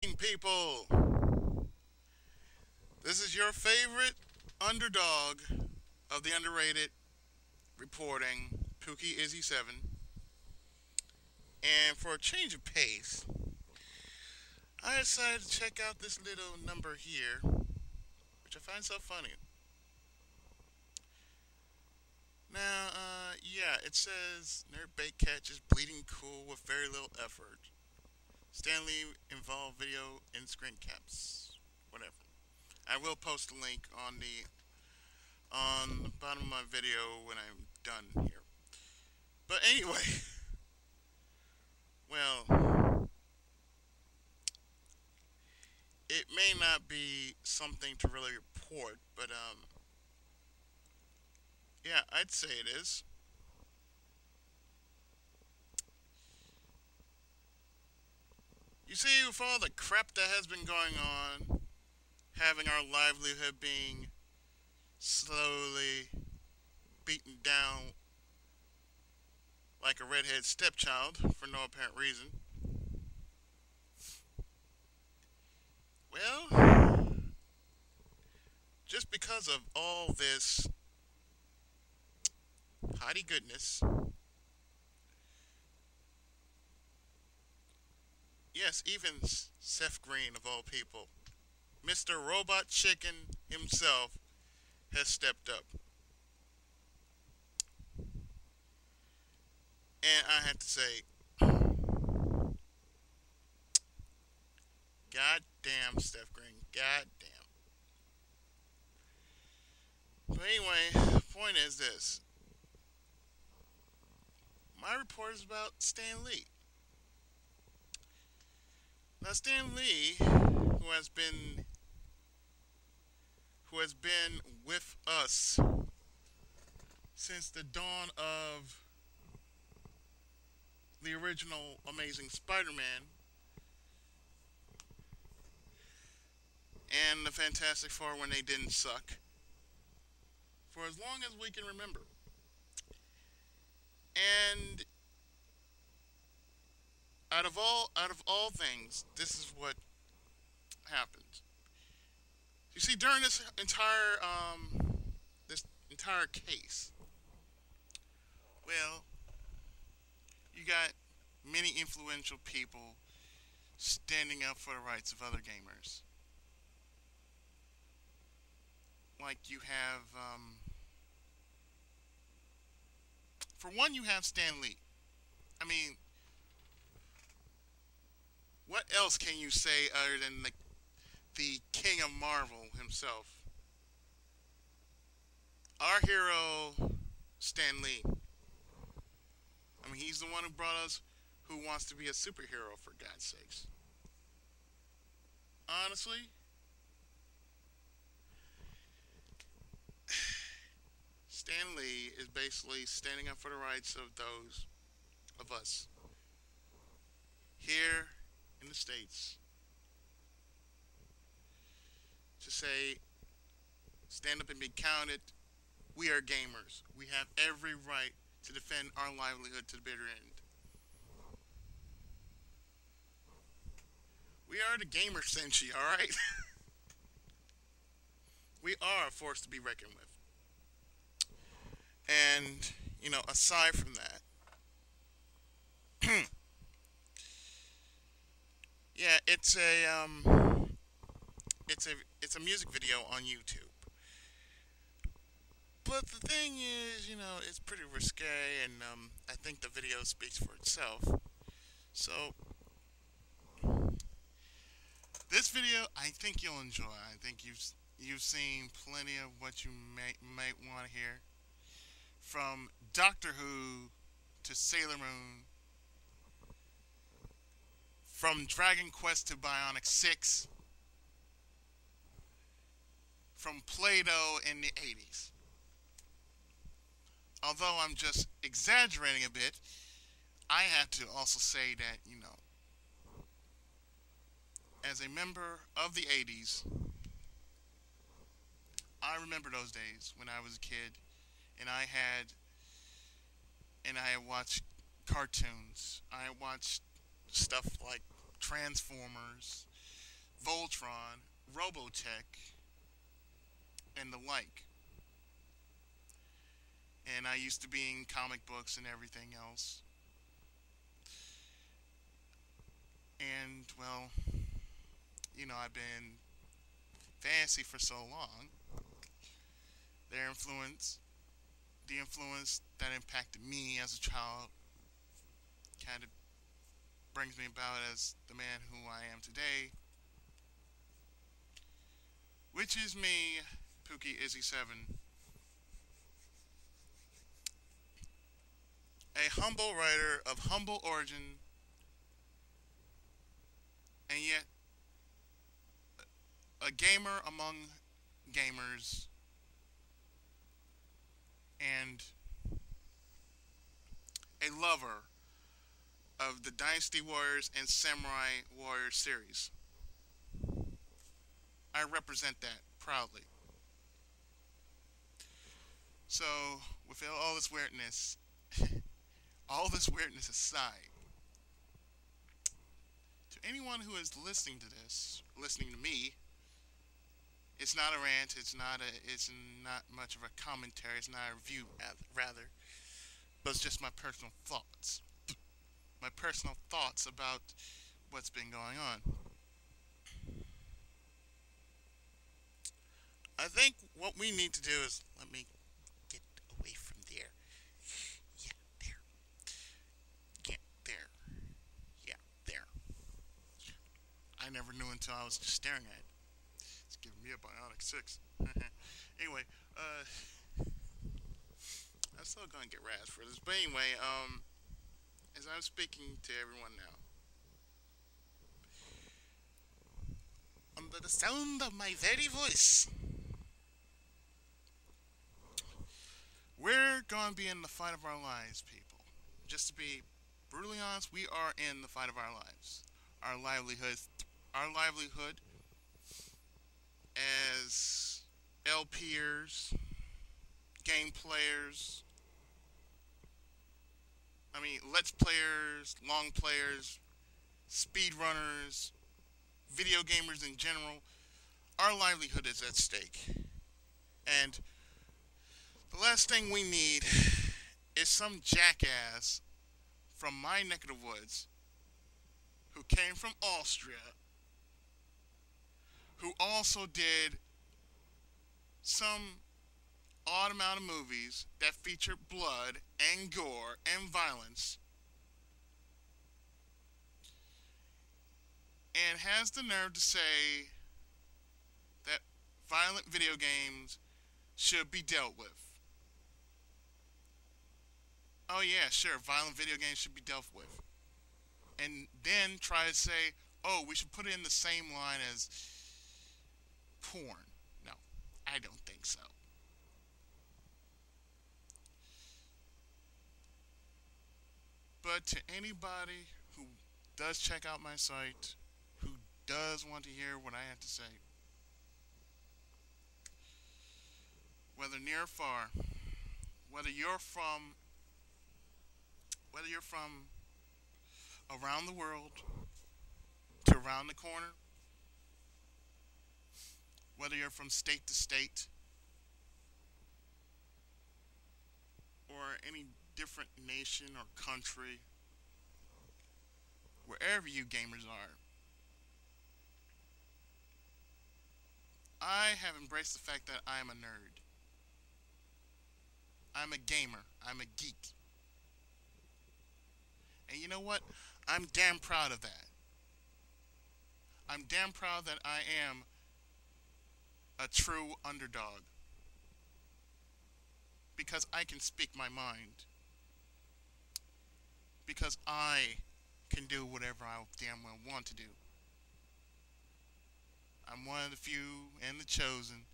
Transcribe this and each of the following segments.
People, this is your favorite underdog of the underrated reporting, Pookie Izzy 7. And for a change of pace, I decided to check out this little number here, which I find so funny. Now, yeah, it says Nerd Bait catches bleeding cool with very little effort. Stanley involved video in screen caps. Whatever. I will post a link on the bottom of my video when I'm done here. But anyway, well, it may not be something to really report, but yeah, I'd say it is. You see, with all the crap that has been going on, having our livelihood being slowly beaten down like a redhead stepchild for no apparent reason. Well, just because of all this hottie goodness, yes, even Seth Green, of all people, Mr. Robot Chicken himself, has stepped up. And I have to say, God damn, Steph Green. God damn. But anyway, the point is this. My report is about Stan Lee. Now Stan Lee, who has been with us since the dawn of the original Amazing Spider-Man and the Fantastic Four when they didn't suck, for as long as we can remember. And out of all things, this is what happened. You see, during this entire case, well, you got many influential people standing up for the rights of other gamers. Like you have, for one, you have Stan Lee. I mean, what else can you say other than the king of Marvel himself? Our hero, Stan Lee. I mean, he's the one who brought us Who Wants to Be a Superhero, for God's sakes. Honestly, Stan Lee is basically standing up for the rights of those of us here in the States to say, stand up and be counted. We are gamers. We have every right to defend our livelihood to the bitter end. We are the gamer century, alright? We are a force to be reckoned with. And, aside from that, yeah, it's a music video on YouTube. But the thing is, it's pretty risque, and I think the video speaks for itself. So this video, I think you'll enjoy. I think you've seen plenty of what you might want to hear, from Doctor Who to Sailor Moon, from Dragon Quest to Bionic 6, from Play-Doh in the 80s. Although I'm just exaggerating a bit, I have to also say that, as a member of the 80s, I remember those days when I was a kid and I had watched cartoons. I watched stuff like Transformers, Ultron, Robotech, and the like. And I used to be in comic books and everything else. And, well, I've been fancy for so long. Their influence, the influence that impacted me as a child, kind of brings me about as the man who I am today, which is me, Pookie Izzy 7, a humble writer of humble origin, and yet a gamer among gamers, and a lover of the Dynasty Warriors and Samurai Warriors series. I represent that proudly. So, with all this weirdness, all this weirdness aside, to anyone who is listening to this, listening to me, it's not a rant. It's not much of a commentary. It's not a review, rather, but it's just my personal thoughts. My personal thoughts about what's been going on. I think what we need to do is let me get away from there. Yeah, there. Yeah, there. Yeah, there. I never knew until I was just staring at it. It's giving me a bionic 6. Anyway, I'm still gonna get razzed for this. But anyway, as I'm speaking to everyone now, under the sound of my very voice, we're gonna be in the fight of our lives, people. Just to be brutally honest, we are in the fight of our lives. Our livelihood, our livelihood as LPers, game players, let's players, long players, speedrunners, video gamers in general, our livelihood is at stake. And the last thing we need is some jackass from my neck of the woods who came from Austria, who also did some odd amount of movies that feature blood and gore and violence, and has the nerve to say that violent video games should be dealt with. Oh yeah, sure, violent video games should be dealt with. And then try to say, oh, we should put it in the same line as porn. No, I don't think so. But to anybody who does check out my site, who does want to hear what I have to say, whether near or far, whether you're from whether you're from around the world to around the corner, whether you're from state to state or any different nation or country, wherever you gamers are, I have embraced the fact that I'm a nerd. I'm a gamer. I'm a geek. And you know what? I'm damn proud of that. I'm damn proud that I am a true underdog. Because I can speak my mind. Because I can do whatever I damn well want to do. I'm one of the few and the chosen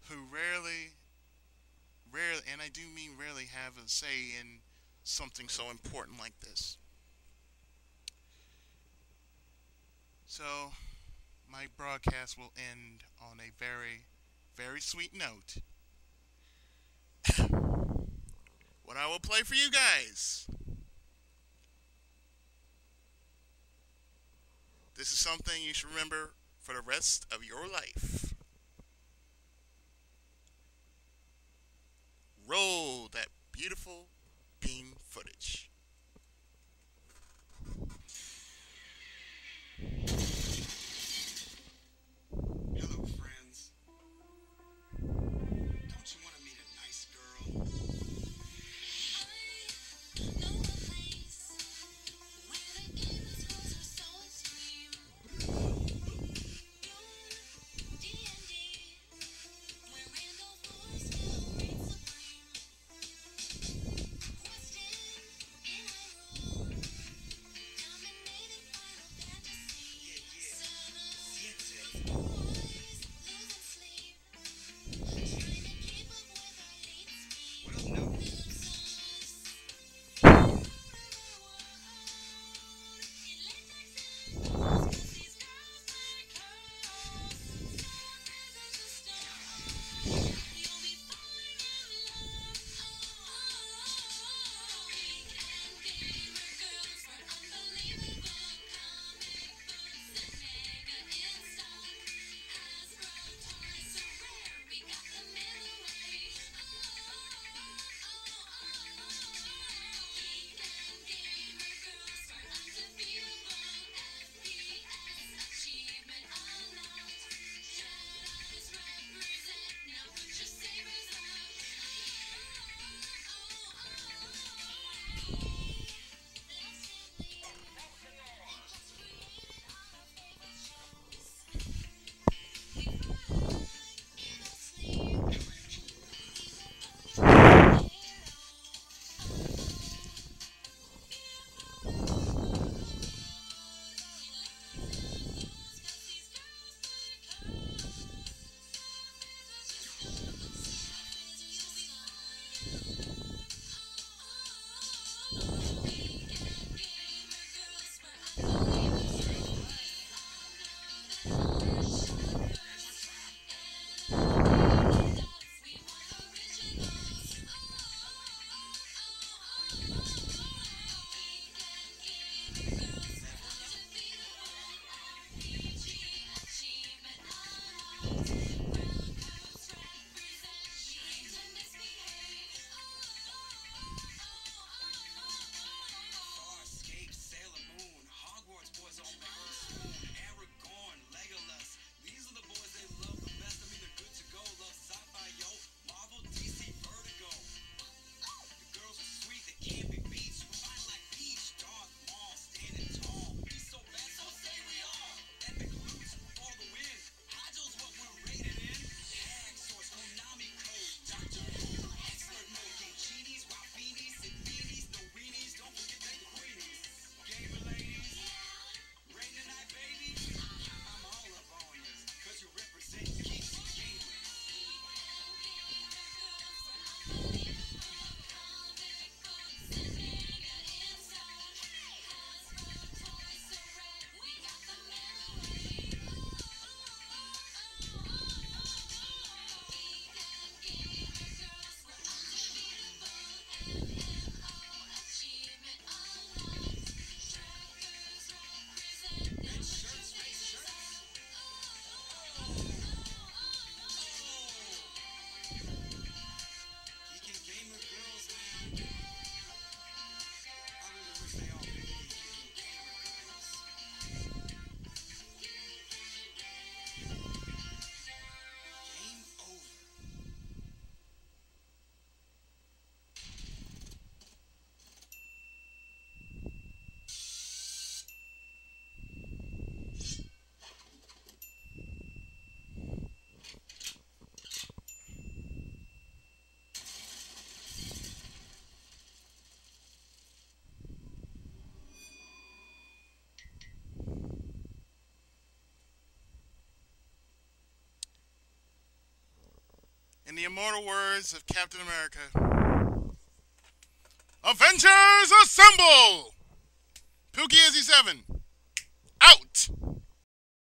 who rarely, and I do mean rarely, have a say in something so important like this. So, my broadcast will end on a very, very sweet note. What I will play for you guys. This is something you should remember for the rest of your life. Roll that beautiful beam footage. Hello, friends. Don't you want to meet a nice girl? What up, no? Farscape, Sailor Moon, Hogwarts boys all make me swoon. Aragorn, Legolas, these are the boys they love the best. I mean, they're good to go. Love sci-fi, yo. Marvel, DC, Vertigo. The girls are sweet, they can't be beat. Fine like Peach, Darth Maul, standing tall. He's so bad, so say we all. Epic loots for the win. Hajo's what we're rated in. Hag source, Konami code, Doctor Who, expert mode. Game genies, Wafinis, and beanies, no weenies. Don't forget that queenies. Gamer ladies, rain tonight, baby. I'm all up on you, cause you represent geeks and gamers. Geek and gamer girls, man. I really wish they all could be geek and gamer girls. Game over. In the immortal words of Captain America, Avengers Assemble! Pookie Izzy 7.